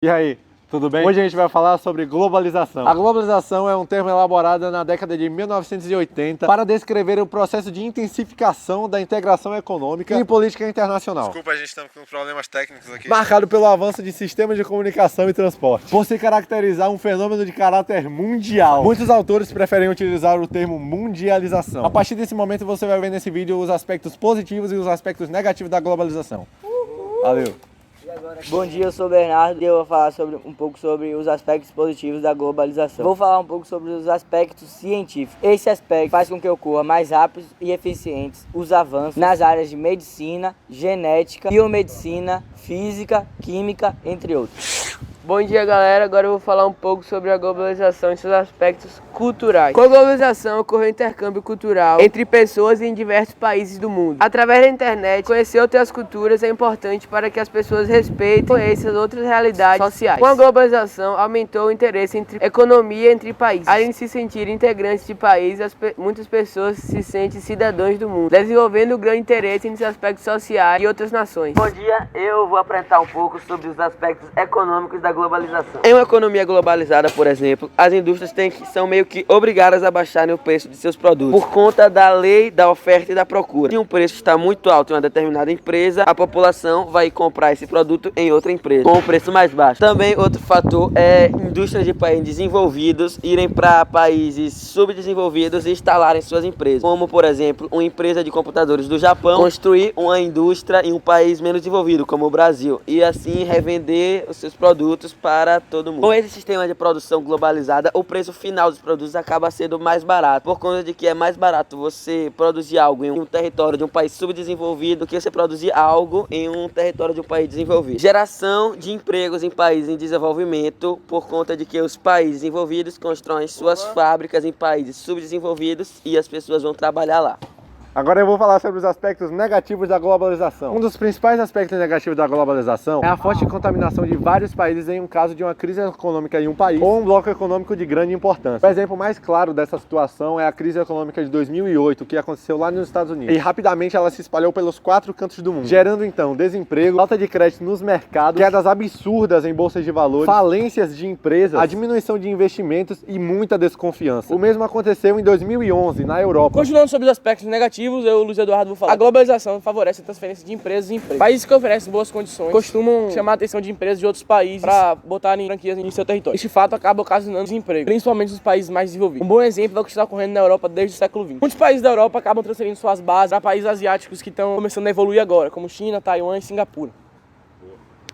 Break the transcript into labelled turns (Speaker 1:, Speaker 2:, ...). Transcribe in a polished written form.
Speaker 1: E aí, tudo bem? Hoje a gente vai falar sobre globalização. A globalização é um termo elaborado na década de 1980 para descrever o processo de intensificação da integração econômica e política internacional.
Speaker 2: Desculpa, a gente está com problemas técnicos aqui.
Speaker 1: Marcado pelo avanço de sistemas de comunicação e transporte, por se caracterizar um fenômeno de caráter mundial. Muitos autores preferem utilizar o termo mundialização. A partir desse momento você vai ver nesse vídeo os aspectos positivos e os aspectos negativos da globalização. Valeu!
Speaker 3: Bom dia, eu sou o Bernardo e eu vou falar um pouco sobre os aspectos positivos da globalização. Vou falar um pouco sobre os aspectos científicos. Esse aspecto faz com que ocorra mais rápidos e eficientes os avanços nas áreas de medicina, genética, biomedicina, física, química, entre outros.
Speaker 4: Bom dia, galera. Agora eu vou falar um pouco sobre a globalização e seus aspectos culturais. Com a globalização ocorreu um intercâmbio cultural entre pessoas em diversos países do mundo. Através da internet, conhecer outras culturas é importante para que as pessoas respeitem e conheçam outras realidades sociais. Com a globalização, aumentou o interesse entre economia entre países. Além de se sentirem integrantes de países, muitas pessoas se sentem cidadãos do mundo, desenvolvendo grande interesse nos aspectos sociais de outras nações.
Speaker 3: Bom dia, eu vou apresentar um pouco sobre os aspectos econômicos da globalização.
Speaker 4: Em uma economia globalizada, por exemplo, as indústrias são meio que obrigadas a baixarem o preço de seus produtos por conta da lei da oferta e da procura. Se um preço está muito alto em uma determinada empresa, a população vai comprar esse produto em outra empresa com um preço mais baixo. Também outro fator é indústrias de países desenvolvidos irem para países subdesenvolvidos e instalarem suas empresas, como por exemplo, uma empresa de computadores do Japão construir uma indústria em um país menos desenvolvido, como o Brasil, e assim revender os seus produtos para todo mundo. Com esse sistema de produção globalizada, o preço final dos produtos acaba sendo mais barato, por conta de que é mais barato você produzir algo em um território de um país subdesenvolvido do que você produzir algo em um território de um país desenvolvido. Geração de empregos em países em desenvolvimento, por conta de que os países desenvolvidos constroem suas fábricas em países subdesenvolvidos e as pessoas vão trabalhar lá.
Speaker 1: Agora eu vou falar sobre os aspectos negativos da globalização. Um dos principais aspectos negativos da globalização é a forte contaminação de vários países em um caso de uma crise econômica em um país ou um bloco econômico de grande importância. O exemplo mais claro dessa situação é a crise econômica de 2008, que aconteceu lá nos Estados Unidos. E rapidamente ela se espalhou pelos 4 cantos do mundo, gerando então desemprego, falta de crédito nos mercados, quedas absurdas em bolsas de valores, falências de empresas, a diminuição de investimentos e muita desconfiança. O mesmo aconteceu em 2011 na Europa.
Speaker 5: Continuando sobre os aspectos negativos, eu, Luiz Eduardo, vou falar. A globalização favorece a transferência de empresas e empregos. Países que oferecem boas condições costumam chamar a atenção de empresas de outros países para botarem franquias em seu território. Este fato acaba ocasionando desemprego, principalmente nos países mais desenvolvidos. Um bom exemplo é o que está ocorrendo na Europa desde o século XX. Muitos países da Europa acabam transferindo suas bases para países asiáticos que estão começando a evoluir agora, como China, Taiwan e Singapura.